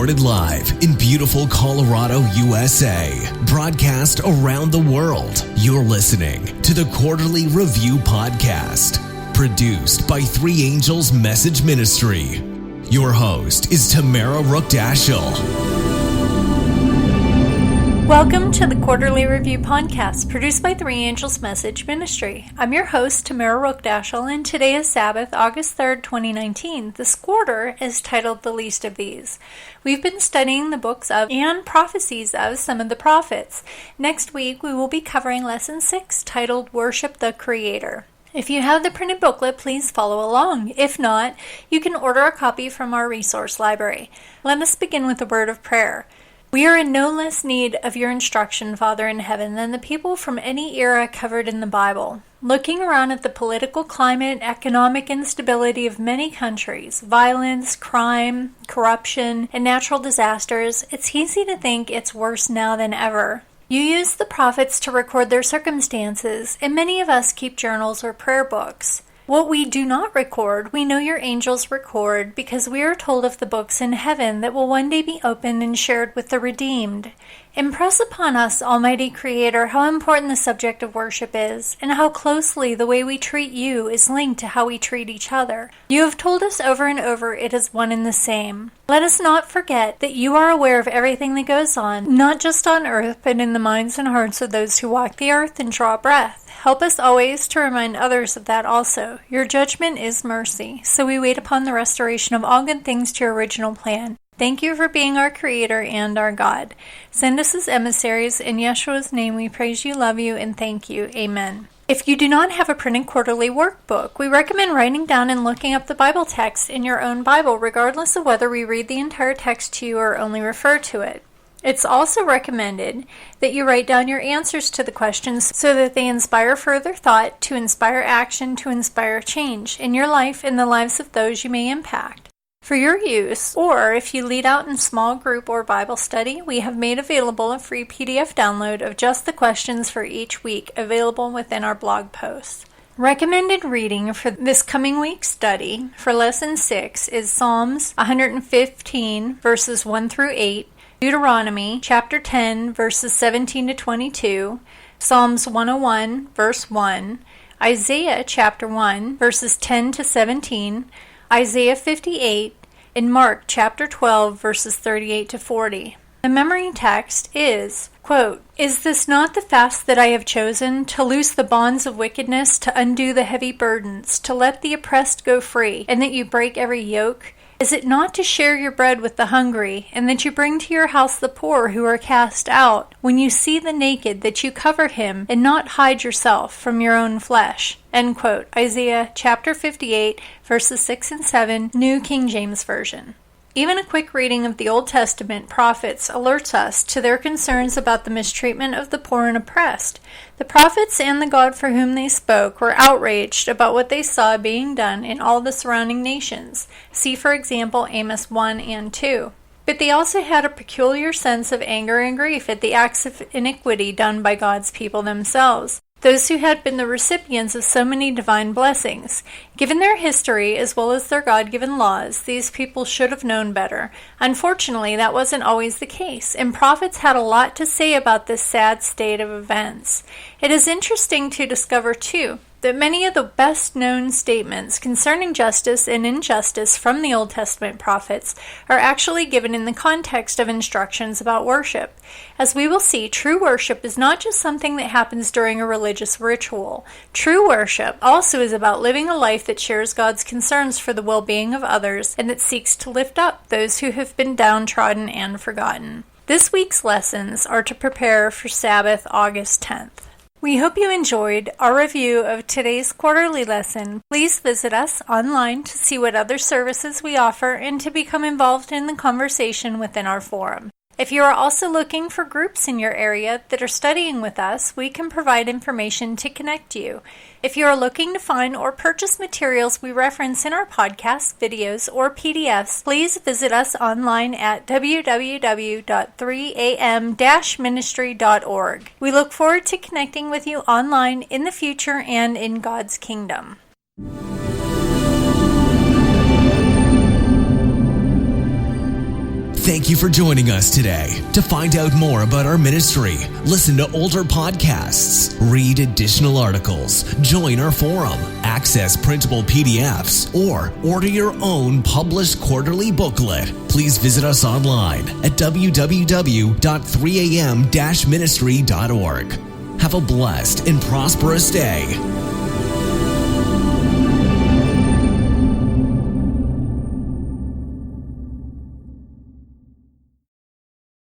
recorded live in beautiful Colorado, USA. Broadcast around the world. You're listening to the Quarterly Review Podcast, produced by Three Angels Message Ministry. Your host is Tamara Rookdashel. Welcome to the Quarterly Review Podcast, produced by Three Angels Message Ministry. I'm your host, Tamara Rookdashel, and today is Sabbath, August 3rd, 2019. This quarter is titled The Least of These. We've been studying the books of and prophecies of some of the prophets. Next week, we will be covering Lesson 6, titled Worship the Creator. If you have the printed booklet, please follow along. If not, you can order a copy from our resource library. Let us begin with a word of prayer. We are in no less need of your instruction, Father in heaven, than the people from any era covered in the Bible. Looking around at the political climate, economic instability of many countries, violence, crime, corruption, and natural disasters, it's easy to think it's worse now than ever. You use the prophets to record their circumstances, and many of us keep journals or prayer books. What we do not record, we know your angels record, because we are told of the books in heaven that will one day be opened and shared with the redeemed. Impress upon us, Almighty Creator, how important the subject of worship is, and how closely the way we treat you is linked to how we treat each other. You have told us over and over it is one and the same. Let us not forget that you are aware of everything that goes on, not just on earth, but in the minds and hearts of those who walk the earth and draw breath. Help us always to remind others of that also. Your judgment is mercy, so we wait upon the restoration of all good things to your original plan. Thank you for being our Creator and our God. Send us as emissaries. In Yeshua's name we praise you, love you, and thank you. Amen. If you do not have a printed quarterly workbook, we recommend writing down and looking up the Bible text in your own Bible, regardless of whether we read the entire text to you or only refer to it. It's also recommended that you write down your answers to the questions so that they inspire further thought, to inspire action, to inspire change in your life and the lives of those you may impact. For your use, or if you lead out in small group or Bible study, we have made available a free PDF download of just the questions for each week, available within our blog posts. Recommended reading for this coming week's study for Lesson 6 is Psalms 115, verses 1 through 8, Deuteronomy chapter 10, verses 17 to 22, Psalms 101, verse 1, Isaiah chapter 1, verses 10 to 17, Isaiah 58, and Mark chapter 12, verses 38 to 40. The memory text is, quote, "Is this not the fast that I have chosen, to loose the bonds of wickedness, to undo the heavy burdens, to let the oppressed go free, and that you break every yoke? Is it not to share your bread with the hungry, and that you bring to your house the poor who are cast out? When you see the naked, that you cover him, and not hide yourself from your own flesh." End quote. Isaiah chapter 58, verses 6 and 7, New King James Version. Even a quick reading of the Old Testament prophets alerts us to their concerns about the mistreatment of the poor and oppressed. The prophets and the God for whom they spoke were outraged about what they saw being done in all the surrounding nations. See, for example, Amos 1 and 2. But they also had a peculiar sense of anger and grief at the acts of iniquity done by God's people themselves, those who had been the recipients of so many divine blessings. Given their history as well as their God-given laws, these people should have known better. Unfortunately, that wasn't always the case, and prophets had a lot to say about this sad state of events. It is interesting to discover, too, that many of the best-known statements concerning justice and injustice from the Old Testament prophets are actually given in the context of instructions about worship. As we will see, true worship is not just something that happens during a religious ritual. True worship also is about living a life that shares God's concerns for the well-being of others and that seeks to lift up those who have been downtrodden and forgotten. This week's lessons are to prepare for Sabbath, August 10th. We hope you enjoyed our review of today's quarterly lesson. Please visit us online to see what other services we offer and to become involved in the conversation within our forum. If you are also looking for groups in your area that are studying with us, we can provide information to connect you. If you are looking to find or purchase materials we reference in our podcasts, videos, or PDFs, please visit us online at www.3am-ministry.org. We look forward to connecting with you online in the future and in God's kingdom. Thank you for joining us today. To find out more about our ministry, listen to older podcasts, read additional articles, join our forum, access printable PDFs, or order your own published quarterly booklet, please visit us online at www.3am-ministry.org. Have a blessed and prosperous day.